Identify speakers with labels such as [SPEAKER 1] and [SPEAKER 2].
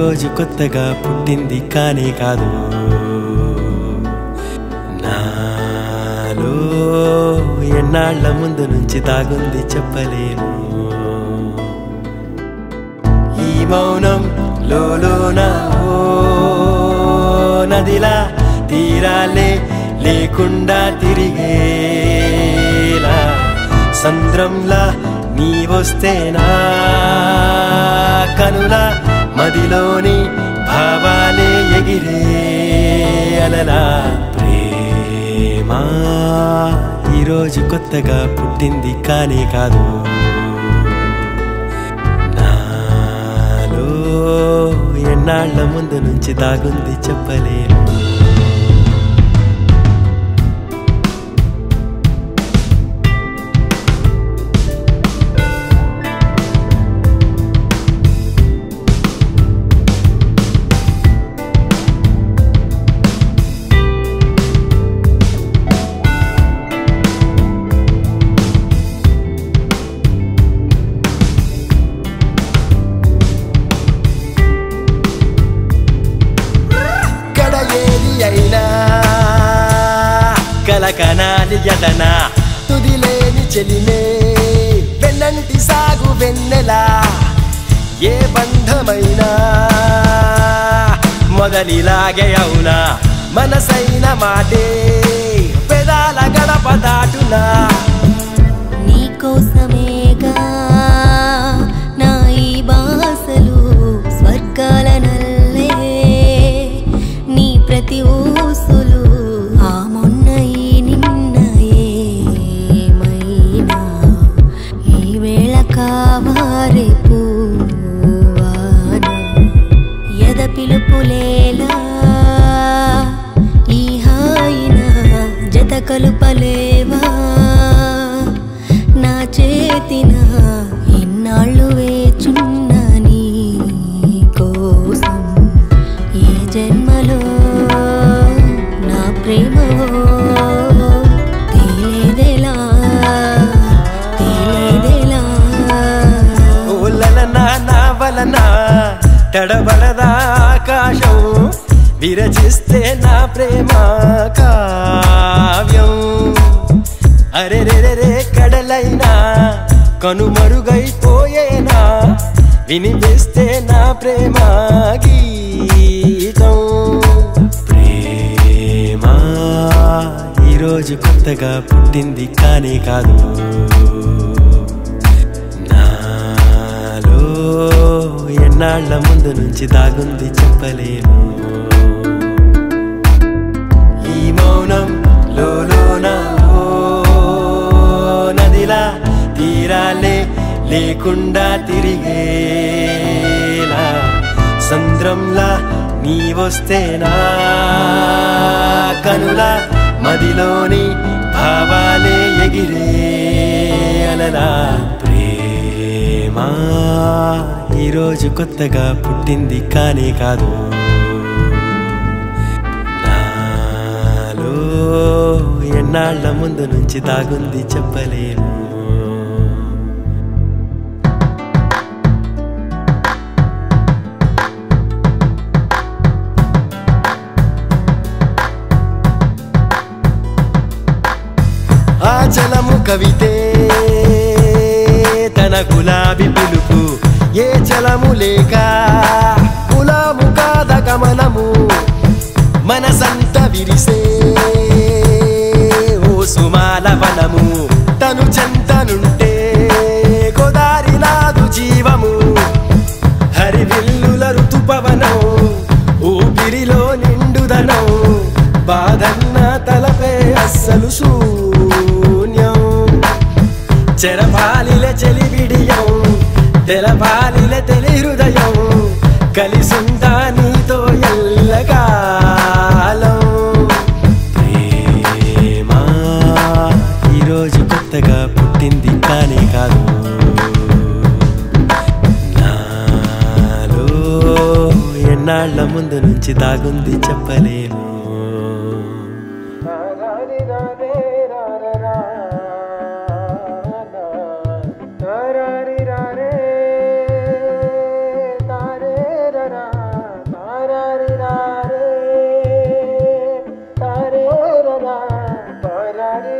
[SPEAKER 1] ఈరోజు కొత్తగా పుట్టింది కానే కాదు నాలో ఎన్నాళ్ళ ముందు నుంచి దాగుంది చెప్పలేను ఈ మౌనం లోలోన నదిలా తీరాలే లేకుండా తిరిగేలా సంద్రంలా నీ వస్తేనా కనులా మదిలోని భావాలే ఎగిరే అలలా ప్రేమా ఈరోజు కొత్తగా పుట్టింది కానే కాదు నాలో ఎన్నాళ్ళ ముందు నుంచి దాగుంది చెప్పలేను కలకనాలి యదనా తుదిలేని చెలిమే వెన్నంటి సాగు వెన్నెలా ఏ బంధమైనా మొదలిలాగే అవునా మనసైన మాటే పెదాల గడప దాటునా
[SPEAKER 2] నీకోసమేగా నా ఈ బాసలు స్వర్గాల నల్లే నీ ప్రతి ఊసులు కావారే పూవాన యద పిలుపులేలా ఈ హాయిన జత కలుపలేవా నా చేతిన ఎన్నాళ్ళు వేచున్న నీ కోసం ఏ జన్మలో నా ప్రేమవో తేలేదెలా
[SPEAKER 1] తడబడదా ఆకాశం విరచిస్తే నా ప్రేమ కావ్యం అరే రే రే కడలైనా కనుమరుగైపోయేనా వినిపిస్తే నా ప్రేమ గీతం ప్రేమ ఈరోజు కొత్తగా పుట్టింది కానే కాదు ఎన్నాళ్ళ ముందు నుంచి దాగుంది చెప్పలేను ఈ మౌనం లోలోన నదిలా తీరాలే లేకుండా తిరిగేలా సంద్రంలా నీ వస్తేనా కనులా మదిలోని భావాలే ఎగిరే అలలా ప్రేమా ఈరోజు కొత్తగా పుట్టింది కానే కాదు నాలో ఎన్నాళ్ళ ముందు నుంచి దాగుంది చెప్పలేను ఆ జలము కవితే తన గులాబీ పిలుపు ఏ జలము లేక కులము కాద గమనము మనసంత విరిసే ఓ సుమాల వనము తను చెంతనుంటే గోదారి నాదు జీవము హరివిల్లుల ఋతుపవనం ఊపిరిలో నిండుదనం బాధన్న తలపే అస్సలు శూన్యం చెరపాలిల చెలివిడియం తెలపాలిల తెలి హృదయం కలిసుందా నీతో ఎల్లకాలం ప్రేమా ఈరోజు కొత్తగా పుట్టింది కానే కాదు నాలో ఎన్నాళ్ళ ముందు నుంచి దాగుంది చెప్పలేను ra ra ra పారారే